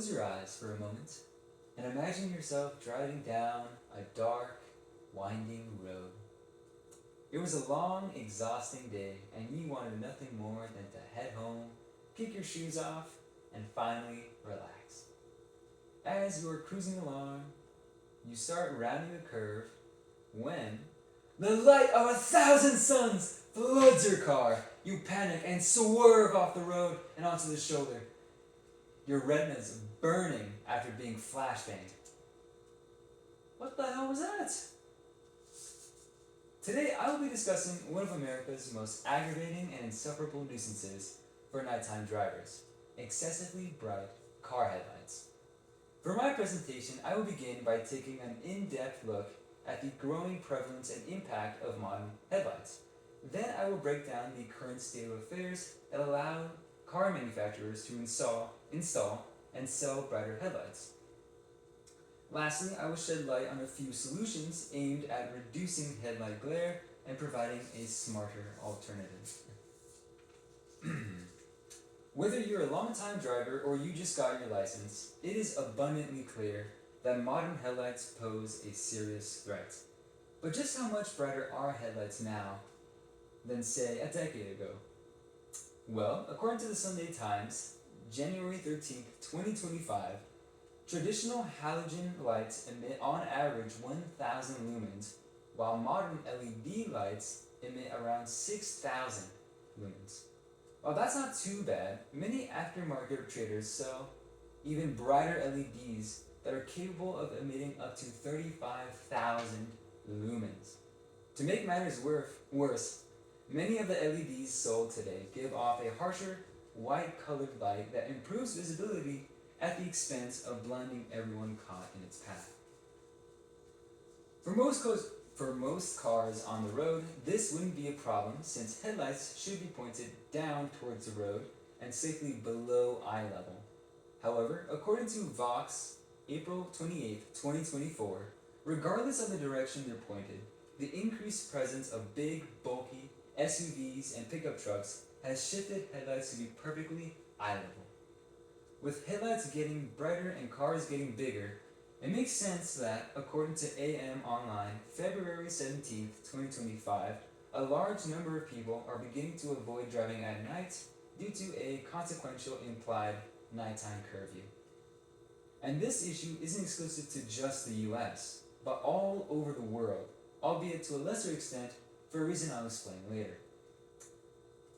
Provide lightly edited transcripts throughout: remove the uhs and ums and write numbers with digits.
Close your eyes for a moment and imagine yourself driving down a dark, winding road. It was a long, exhausting day, and you wanted nothing more than to head home, kick your shoes off, and finally relax. As you are cruising along, you start rounding a curve when the light of 1,000 suns floods your car. You panic and swerve off the road and onto the shoulder. Your retinas burning after being flashbanged. What the hell was that? Today I will be discussing one of America's most aggravating and insufferable nuisances for nighttime drivers: excessively bright car headlights. For my presentation, I will begin by taking an in-depth look at the growing prevalence and impact of modern headlights. Then I will break down the current state of affairs that allow car manufacturers to install and sell brighter headlights. Lastly, I will shed light on a few solutions aimed at reducing headlight glare and providing a smarter alternative. Whether you're a long-time driver or you just got your license, it is abundantly clear that modern headlights pose a serious threat. But just how much brighter are headlights now than, say, a decade ago? Well, according to the Sunday Times, January 13th, 2025, traditional halogen lights emit on average 1,000 lumens, while modern LED lights emit around 6,000 lumens. While that's not too bad, many aftermarket traders sell even brighter LEDs that are capable of emitting up to 35,000 lumens. To make matters worse, many of the LEDs sold today give off a harsher, white-colored light that improves visibility at the expense of blinding everyone caught in its path. For most cars on the road, this wouldn't be a problem since headlights should be pointed down towards the road and safely below eye level. However, according to Vox, April 28, 2024, regardless of the direction they're pointed, the increased presence of big, bulky SUVs and pickup trucks has shifted headlights to be perfectly eye level. With headlights getting brighter and cars getting bigger, it makes sense that, according to AM Online, February 17, 2025, a large number of people are beginning to avoid driving at night due to a consequential implied nighttime curfew. And this issue isn't exclusive to just the US, but all over the world, albeit to a lesser extent for a reason I'll explain later.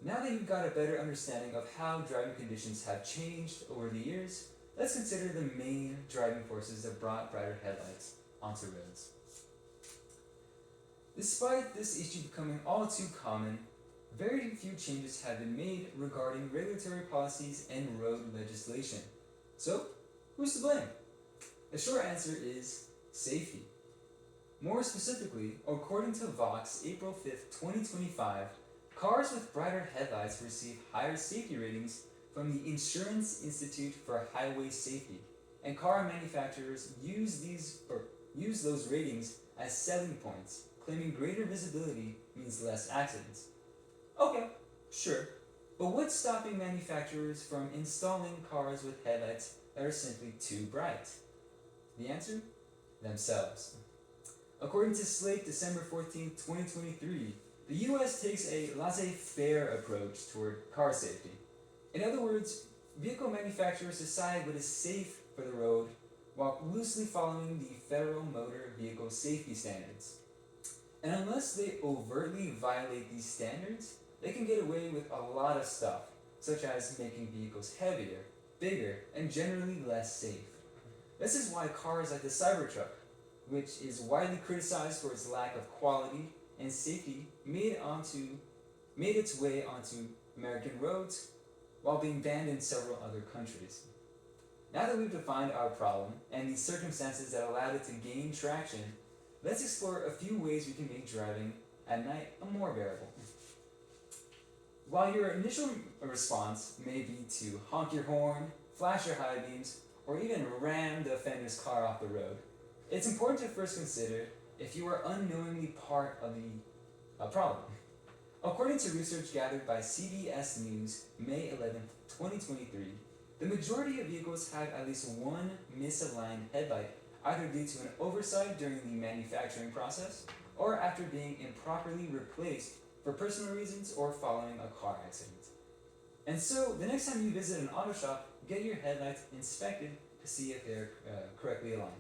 Now that you've got a better understanding of how driving conditions have changed over the years, let's consider the main driving forces that brought brighter headlights onto roads. Despite this issue becoming all too common, very few changes have been made regarding regulatory policies and road legislation. So, who's to blame? The short answer is safety. More specifically, according to Vox, April 5th, 2025, cars with brighter headlights receive higher safety ratings from the Insurance Institute for Highway Safety, and car manufacturers use those ratings as selling points, claiming greater visibility means less accidents. Okay, sure, but what's stopping manufacturers from installing cars with headlights that are simply too bright? The answer? Themselves. According to Slate, December 14, 2023, the US takes a laissez-faire approach toward car safety. In other words, vehicle manufacturers decide what is safe for the road while loosely following the federal motor vehicle safety standards. And unless they overtly violate these standards, they can get away with a lot of stuff, such as making vehicles heavier, bigger, and generally less safe. This is why cars like the Cybertruck, which is widely criticized for its lack of quality and safety, made its way onto American roads while being banned in several other countries. Now that we've defined our problem and the circumstances that allowed it to gain traction, let's explore a few ways we can make driving at night more bearable. While your initial response may be to honk your horn, flash your high beams, or even ram the offender's car off the road, it's important to first consider if you are unknowingly part of the problem. According to research gathered by CBS News, May 11, 2023, The majority of vehicles have at least one misaligned headlight, either due to an oversight during the manufacturing process or after being improperly replaced for personal reasons or following a car accident. And so, the next time you visit an auto shop, get your headlights inspected to see if they're correctly aligned.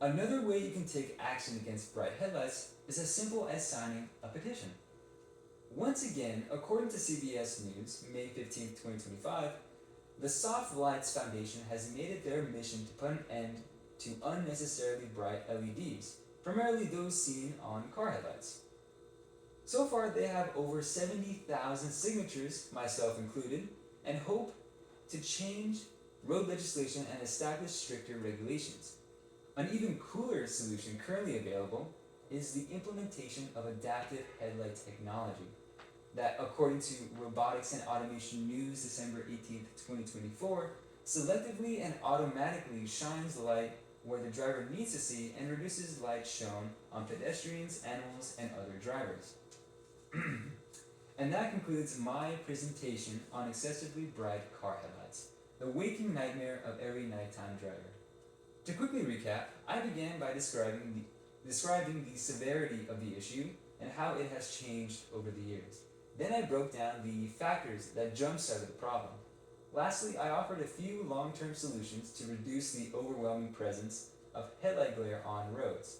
Another way you can take action against bright headlights is as simple as signing a petition. Once again, according to CBS News, May 15, 2025, the Soft Lights Foundation has made it their mission to put an end to unnecessarily bright LEDs, primarily those seen on car headlights. So far, they have over 70,000 signatures, myself included, and hope to change road legislation and establish stricter regulations. An even cooler solution currently available is the implementation of adaptive headlight technology that, according to Robotics and Automation News, December 18th, 2024, selectively and automatically shines light where the driver needs to see and reduces light shown on pedestrians, animals, and other drivers. And that concludes my presentation on excessively bright car headlights, the waking nightmare of every nighttime driver. To quickly recap, I began by describing the severity of the issue and how it has changed over the years. Then I broke down the factors that jump-started the problem. Lastly, I offered a few long-term solutions to reduce the overwhelming presence of headlight glare on roads.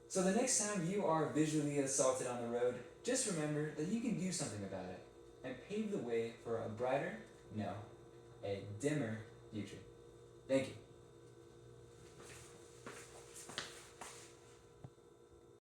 So the next time you are visually assaulted on the road, just remember that you can do something about it and pave the way for a brighter, no, a dimmer future. Thank you.